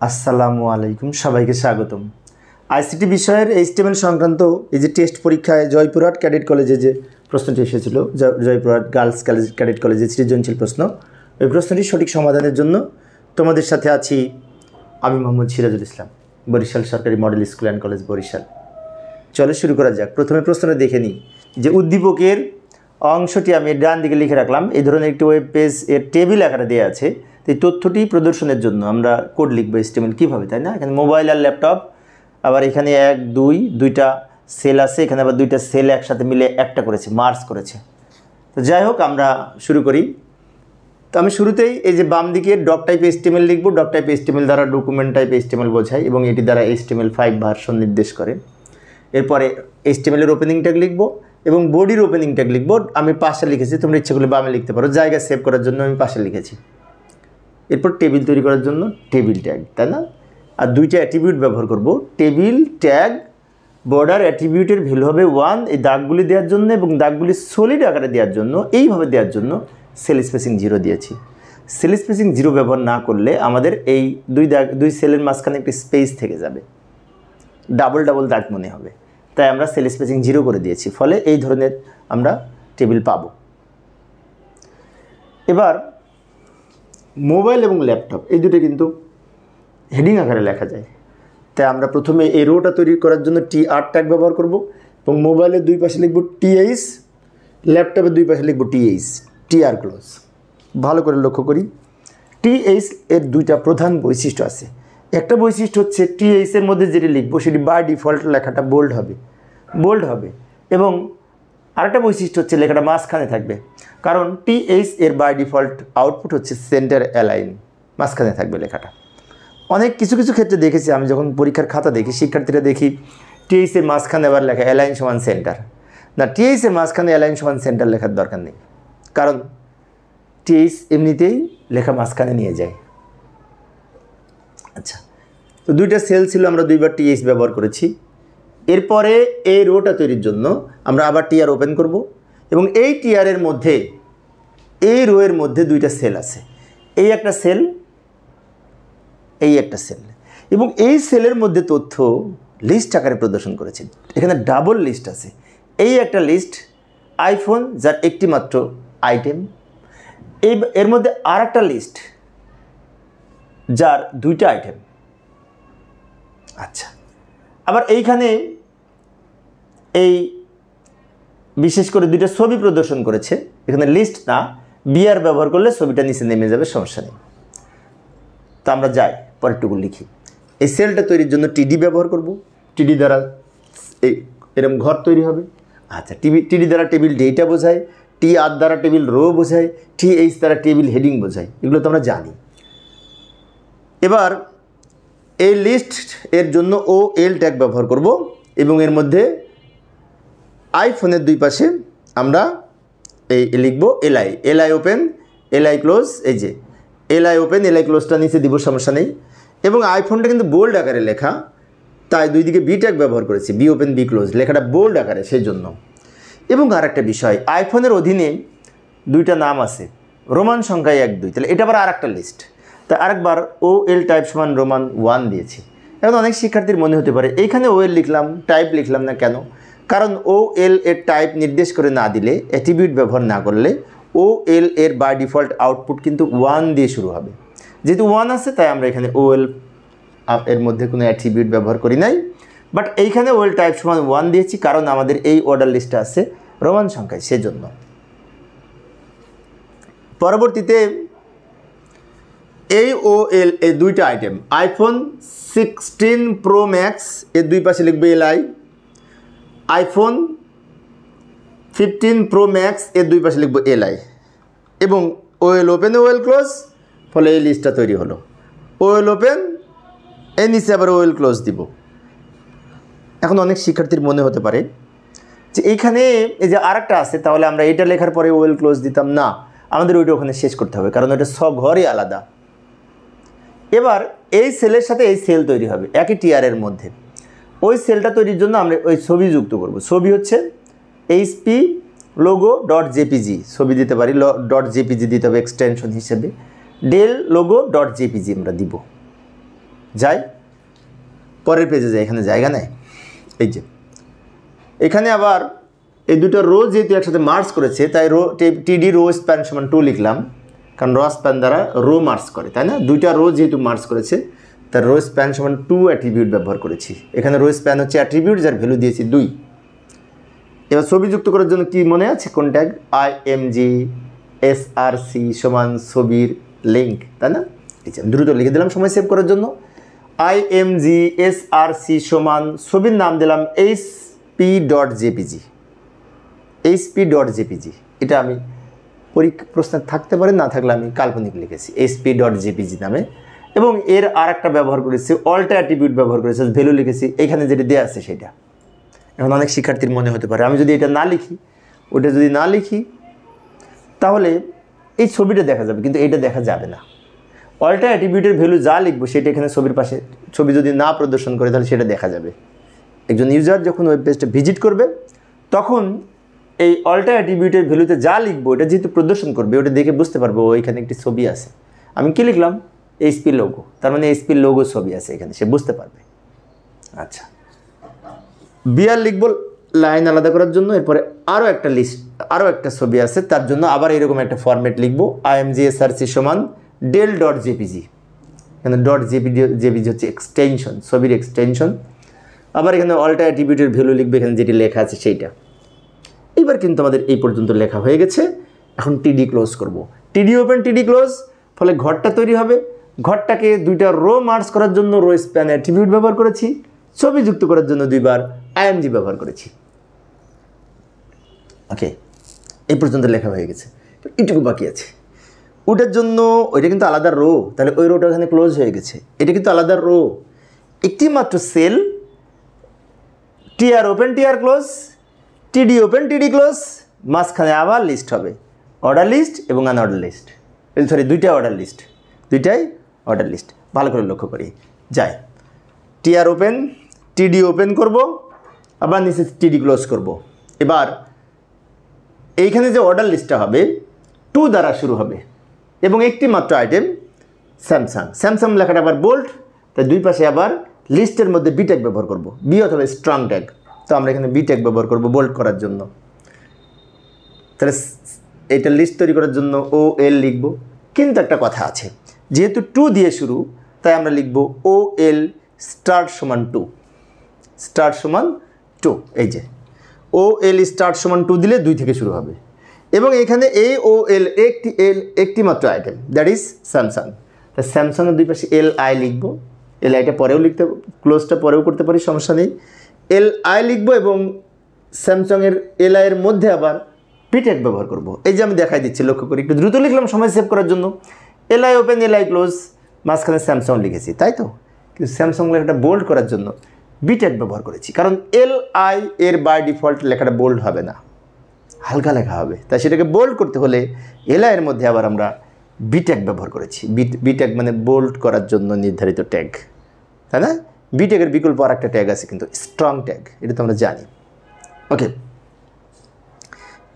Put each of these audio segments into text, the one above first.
আসসালামু আলাইকুম, সবাইকে স্বাগতম। আইসিটি বিষয়ের এইচটিএমএল সংক্রান্ত এই যে টেস্ট পরীক্ষায় জয়পুরহাট ক্যাডেট কলেজে যে প্রশ্নটি এসেছিল, জয়পুরহাট গার্লস ক্যাডেট কলেজে সৃজনশীল প্রশ্ন, ওই প্রশ্নটির সঠিক সমাধানের জন্য তোমাদের সাথে আছি আমি মোহাম্মদ সিরাজুল ইসলাম, বরিশাল সরকারি model school and college Barishal. চলো শুরু করা যাক। প্রথমে প্রশ্নটা দেখে নিই যে উদ্দীপকের অংশটি আমি ডান দিকে লিখে রাখলাম। এই ধরনের একটি ওয়েব পেজ এর টেবিল আকারে দেওয়া আছে। তো এই তথ্যটি প্রদর্শনের জন্য আমরা কোড লিখবো এইচটিএমএল কীভাবে, তাই না? এখানে মোবাইল আর ল্যাপটপ, আবার এখানে দুইটা সেল আছে, এখানে আবার দুইটা সেল একসাথে মিলে একটা করেছে, মার্জ করেছে। তো যাই হোক, আমরা শুরু করি। তো আমি শুরুতেই এই যে বাম দিকে ডক টাইপ এইচটিএমএল লিখবো। ডক টাইপ এইচটিএমএল দ্বারা ডকুমেন্ট টাইপ এইচটিএমএল বোঝায় এবং এটি দ্বারা HTML5 ভার্সন নির্দেশ করে। এরপরে HTML এর ওপেনিং ট্যাগ লিখবো এবং বডির ওপেনিং ট্যাগ লিখবো। আমি পাশে লিখেছি, তোমরা ইচ্ছা করলে বামে লিখতে পারো। জায়গা সেভ করার জন্য আমি পাশে লিখেছি। এরপর টেবিল তৈরি করার জন্য টেবিল ট্যাগ, তাই না? আর দুইটা অ্যাট্রিবিউট ব্যবহার করব। টেবিল ট্যাগ বর্ডার অ্যাট্রিবিউটের ভ্যালু হবে 1, এই দাগগুলি দেওয়ার জন্য এবং দাগগুলি সলিড আকারে দেওয়ার জন্য, এইভাবে দেওয়ার জন্য সেল স্পেসিং 0 দিয়েছি। সেল স্পেসিং 0 ব্যবহার না করলে আমাদের এই দুই সেলের মাঝখানে একটি স্পেস থেকে যাবে, ডাবল দাগ মনে হবে। তাই আমরা সেল স্পেসিং 0 করে দিয়েছি, ফলে এই ধরনের আমরা টেবিল পাবো। এবার মোবাইল এবং ল্যাপটপ এই দুটো কিন্তু হেডিং আকারে লেখা যায়। তাই আমরা প্রথমে এই রোটা তৈরি করার জন্য TR ট্যাগ ব্যবহার করব এবং মোবাইলের দুই পাশে লিখব TH, ল্যাপটপের দুই পাশে লিখব TH, TR ক্লোজ। ভালো করে লক্ষ্য করি, TH এর দুইটা প্রধান বৈশিষ্ট্য আছে। একটা বৈশিষ্ট্য হচ্ছে TH এর মধ্যে যেটি লিখব সেটি বাই ডিফল্ট লেখাটা বোল্ড হবে এবং আরেকটা বৈশিষ্ট্য হচ্ছে লেখাটা মাঝখানে থাকবে, কারণ TH এর বাই ডিফল্ট আউটপুট হচ্ছে সেন্টার অ্যালাইন, মাঝখানে থাকবে লেখাটা। অনেক কিছু ক্ষেত্রে দেখেছি, আমি যখন পরীক্ষার খাতা দেখি, শিক্ষার্থীরা দেখি TH এর মাঝখানে আবার লেখা অ্যালাইন সমান সেন্টার। না, TH এর মাঝখানে অ্যালাইন সমান সেন্টার লেখার দরকার নেই, কারণ TH এমনিতেই লেখা মাঝখানে নিয়ে যায়। আচ্ছা, তো দুইটা সেল ছিল, আমরা দুইবার TH ব্যবহার করেছি। এরপরে এই রোটা তৈরির জন্য আমরা আবার TR ওপেন করব এবং এই TR এর মধ্যে, এই রো এর মধ্যে দুইটা সেল আছে, এই একটা সেল, এই একটা সেল, এবং এই সেলের মধ্যে তথ্য লিস্ট আকারে প্রদর্শন করেছে। এখানে ডাবল লিস্ট আছে। এই একটা লিস্ট আইফোন, যার একটি মাত্র আইটেম। এর মধ্যে আর একটা লিস্ট যার দুইটা আইটেম। আচ্ছা, আবার এইখানে এই বিশেষ করে দুইটা ছবি প্রদর্শন করেছে। এখানে লিস্ট না, বিআর ব্যবহার করলে ছবিটা নিচে নেমে যাবে, সমস্যা নেই। তো আমরা যাই, পরেরটুকু লিখি। এই সেলটা তৈরির জন্য TD ব্যবহার করব। TD দ্বারা এই এরকম ঘর তৈরি হবে। আচ্ছা, TD দ্বারা টেবিল ডেটা বোঝায়, TR দ্বারা টেবিল রো বোঝায়, TH দ্বারা টেবিল হেডিং বোঝায়, এগুলো তো আমরা জানি। এবার এই লিস্ট এর জন্য OL ট্যাগ ব্যবহার করব এবং এর মধ্যে আইফোনের দুই পাশে আমরা এই লিখব LI ওপেন, LI ক্লোজ। এই যে LI ওপেন, LI ক্লোজটা নিচে দিব, সমস্যা নেই। এবং আইফোনটা কিন্তু বোল্ড আকারে লেখা, তাই দুই দিকে B ট্যাগ ব্যবহার করেছি, B ওপেন B ক্লোজ, লেখাটা বোল্ড আকারে, সেই জন্য। এবং আর একটা বিষয়, আইফোনের অধীনে দুইটা নাম আছে, রোমান সংখ্যায় 1 2, তাহলে এটা আবার আর একটা লিস্ট। তাই আরেকবার OL টাইপ সমান রোমান 1 দিয়েছি। এখন অনেক শিক্ষার্থীর মনে হতে পারে এইখানে OL লিখলাম, টাইপ লিখলাম না কেন? কারণ OL এর টাইপ নির্দেশ করে না দিলে, অ্যাট্রিবিউট ব্যবহার না করলে OL এর বাই ডিফল্ট আউটপুট কিন্তু 1 দিয়ে শুরু হবে। যেহেতু 1 আছে, তাই আমরা এখানে OL এর মধ্যে কোনো অ্যাট্রিবিউট ব্যবহার করি নাই, বাট এইখানে OL টাইপ সমান 1 দিয়েছি, কারণ আমাদের এই অর্ডার লিস্টটা আছে রোমান সংখ্যায়, সেজন্য। পরবর্তীতে এই OL এর দুইটা আইটেম, আইফোন 16 Pro Max এর দুই পাশে লিখবে LI, আইফোন 15 Pro Max এর দুই পাশে লিখব LI এবং OL ওপেন OL ক্লোজ, ফলে এই লিস্টটা তৈরি হলো। OL ওপেন, এর নিচে আবার OL ক্লোজ দিব। এখন অনেক শিক্ষার্থীর মনে হতে পারে যে এইখানে এই যে আরেকটা আছে, তাহলে আমরা এটা লেখার পরে OL ক্লোজ দিতাম না, আমাদের ওইটা ওখানে শেষ করতে হবে, কারণ ওইটা সব ঘরই আলাদা। এবার এই সেলের সাথে এই সেল তৈরি হবে একই TR এর মধ্যে। ওই সেলটা তৈরির জন্য আমরা ওই ছবি যুক্ত করব। ছবি হচ্ছে HP logo .jpg, ছবি দিতে পারি, .jpg দিতে হবে এক্সটেনশন হিসেবে। ডেল logo .jpg আমরা দিব। যাই পরের পেজে যাই, এখানে জায়গা নেই। এই যে এখানে আবার এই দুটো রো যেহেতু একসাথে মার্জ করেছে তাই টিডি রো স্প্যান সমান 2 লিখলাম, কারণ রো স্প্যান দ্বারা রো মার্জ করে, তাই না? দুইটা রো যেহেতু মার্জ করেছে তার রো স্প্যান সমান 2 অ্যাট্রিবিউট ব্যবহার করেছি। এখানে রো স্প্যান হচ্ছে অ্যাট্রিবিউট যার ভ্যালু দিয়েছি 2। এবার ছবি যুক্ত করার জন্য কি মনে আছে কোন ট্যাগ? IMG SRC সমান ছবির লিঙ্ক, তাই না? এই যে আমি দ্রুত লিখে দিলাম সময় সেভ করার জন্য। IMG SRC সমান ছবির নাম দিলাম hp.jpg। hp.jpg এটা আমি পরীক্ষা প্রশ্ন থাকতে পারে, না থাকলে আমি কাল্পনিক লিখেছি hp.jpg নামে। এবং এর আর একটা ব্যবহার করেছি, অল্টা অ্যাট্রিবিউট ব্যবহার করেছি, ভ্যালু লিখেছি এখানে যেটা দেওয়া আছে সেটা। এখন অনেক শিক্ষার্থীর মনে হতে পারে আমি যদি এটা না লিখি, ওটা যদি না লিখি তাহলে এই ছবিটা দেখা যাবে, কিন্তু এটা দেখা যাবে না। অল্টা অ্যাট্রিবিউটের ভ্যালু যা লিখবো সেটা এখানে ছবির পাশে, ছবি যদি না প্রদর্শন করে তাহলে সেটা দেখা যাবে। একজন ইউজার যখন ওয়েব পেজটা ভিজিট করবে তখন এই অল্টা অ্যাট্রিবিউটের ভ্যালুতে যা লিখবো এটা যেহেতু প্রদর্শন করবে, ওটা দেখে বুঝতে পারবো ওইখানে একটি ছবি আছে। আমি কি লিখলাম? HP লোগো, তার মানে HP লোগো ছবি আছে এখানে, সে বুঝতে পারবে। আচ্ছা, বিআর লিখবো লাইন আলাদা করার জন্য। এরপরে আরও একটা লিস্ট, আরও একটা ছবি আছে, তার জন্য আবার এরকম একটা ফরম্যাট লিখবো IMG SRC সমান del.jpg। এখানে .jpg হচ্ছে এক্সটেনশন, ছবির এক্সটেনশন। আবার এখানে অল্টা অ্যাট্রিবিউটের ভ্যালু লিখবে এখানে যেটি লেখা আছে সেইটা। এইবার কিন্তু আমাদের এই পর্যন্ত লেখা হয়ে গেছে। এখন টিডি ক্লোজ করব। টিডি ওপেন টিডি ক্লোজ, ফলে ঘরটা তৈরি হবে। ঘরটাকে দুইটা রো মার্জ করার জন্য রো স্প্যান অ্যাট্রিবিউট ব্যবহার করেছি, ছবি যুক্ত করার জন্য দুইবার IMG ব্যবহার করেছি। ওকে, এই পর্যন্ত লেখা হয়ে গেছে। এটুকু বাকি আছে, ওটার জন্য ওইটা কিন্তু আলাদা রো, তাহলে ওই রোটা এখানে ক্লোজ হয়ে গেছে। এটা কিন্তু আলাদা রো, একটি মাত্র cell, TR open TR close, TD open TD close, মাঝখানে আবার লিস্ট হবে, অর্ডার লিস্ট এবং আনঅর্ডার লিস্ট। সরি, দুইটা অর্ডার লিস্ট, দুইটাই অর্ডার লিস্ট। ভালো করে লক্ষ্য করি, যাই টিআর ওপেন, টিডি ওপেন করব, আবার নিচে টিডি ক্লোজ করব। এবার এইখানে যে অর্ডার লিস্টটা হবে 2 দ্বারা শুরু হবে এবং একটি মাত্র আইটেম স্যামসাং। স্যামসাং লেখাটা আবার বোল্ড, তাই দুই পাশে আবার লিস্টের মধ্যে বি ট্যাগ ব্যবহার করব, বি অথবা স্ট্রং ট্যাগ। তো আমরা এখানে বি ট্যাগ ব্যবহার করব বোল্ড করার জন্য। তাহলে এটা লিস্ট তৈরি করার জন্য OL লিখব, কিন্তু একটা কথা আছে, যেহেতু 2 দিয়ে শুরু তাই আমরা লিখব OL স্টার্ট সমান 2, স্টার্ট সমান 2। এই যে OL স্টার্ট সমান 2 দিলে 2 থেকে শুরু হবে এবং এখানে এই OL একটি মাত্র আইটেম, দ্যাট ইজ স্যামসাং। তাই স্যামসাংয়ের দুই পাশে LI লিখব, LIটা পরেও লিখতে, ক্লোজটা পরেও করতে পারি, সমস্যা নেই। LI লিখব এবং স্যামসাংয়ের LI এর মধ্যে আবার বি ট্যাগ ব্যবহার করব। এই যে আমি দেখাই দিচ্ছি, লক্ষ্য করি, একটু দ্রুত লিখলাম সময় সেভ করার জন্য। LI ওপেন LI ক্লোজ, মাঝখানে স্যামসাং লিখেছি, তাই তো? কিন্তু স্যামসাং লেখাটা বোল্ড করার জন্য বি ট্যাগ ব্যবহার করেছি, কারণ LI এর বাই ডিফল্ট লেখাটা বোল্ড হবে না, হালকা লেখা হবে। তাই সেটাকে বোল্ড করতে হলে LI এর মধ্যে আবার আমরা বি ট্যাগ ব্যবহার করেছি। বি ট্যাগ মানে বোল্ড করার জন্য নির্ধারিত ট্যাগ, তাই না? বি ট্যাগের বিকল্প আর একটা ট্যাগ আছে কিন্তু, স্ট্রং ট্যাগ, এটা তো আমরা জানি। ওকে,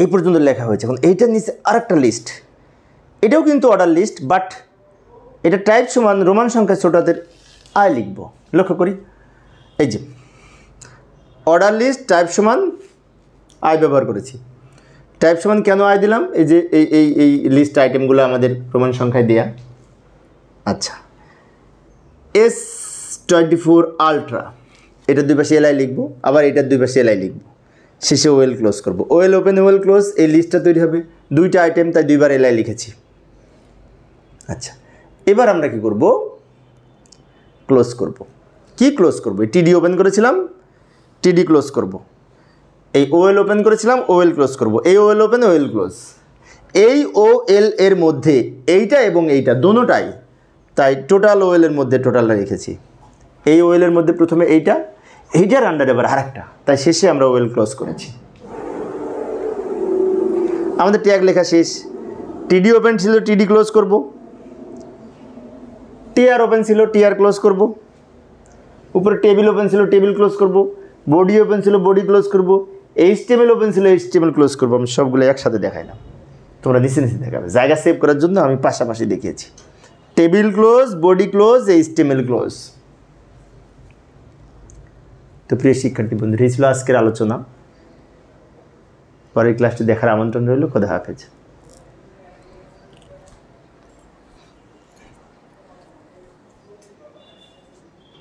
এই পর্যন্ত লেখা হয়েছে। এখন এইটার নিচে আর একটা লিস্ট, এটাও কিন্তু অর্ডার লিস্ট, বাট এটা টাইপ সমান রোমান সংখ্যা ছোট হাতের I লিখব। লক্ষ্য করি, এই যে অর্ডার লিস্ট টাইপ সমান I ব্যবহার করেছি। টাইপ সমান কেন I দিলাম? এই যে এই লিস্ট আইটেমগুলো আমাদের রোমান সংখ্যায় দেয়া। আচ্ছা, S24 আলট্রা, এটার দুই পাশে LI লিখব, আবার এটার দুই পাশে LI লিখব, শেষে OL ক্লোজ করব। OL ওপেন OL ক্লোজ, এই লিস্টটা তৈরি হবে, দুইটা আইটেম, তাই দুইবার LI লিখেছি। আচ্ছা, এবার আমরা কি করব? ক্লোজ করব। কি ক্লোজ করব? টিডি ওপেন করেছিলাম, টিডি ক্লোজ করব। এই OL ওপেন করেছিলাম, OL ক্লোজ করব। এই OL ওপেন OL ক্লোজ, এই OL এর মধ্যে এইটা এবং এইটা দোনোটাই, তাই টোটাল OL এর মধ্যে টোটালটা রেখেছি। এই OL এর মধ্যে প্রথমে এইটার আন্ডারে আবার আরেকটা, তাই শেষে আমরা OL ক্লোজ করেছি। আমাদের ট্যাগ লেখা শেষ। টিডি ওপেন ছিল, টিডি ক্লোজ করব। টিআর ওপেন ছিল, টিআর ক্লোজ করব। উপরে টেবিল ওপেন ছিল, টেবিল ক্লোজ করব। বডি ওপেন ছিল, বডি ক্লোজ করব। HTML ওপেন ছিল, HTML ক্লোজ করব। আমি সবগুলো একসাথে দেখাই না, তোমরা নিচে নিচে দেখাবে। জায়গা সেভ করার জন্য আমি পাশাপাশি দেখিয়েছি। Table close, body close, HTML close. তো প্রিয় শিক্ষার্থী বন্ধুরা, এই ছিল আজকের আলোচনা। পরের ক্লাসটি দেখার আমন্ত্রণ রইল। খোদা হাফেজ।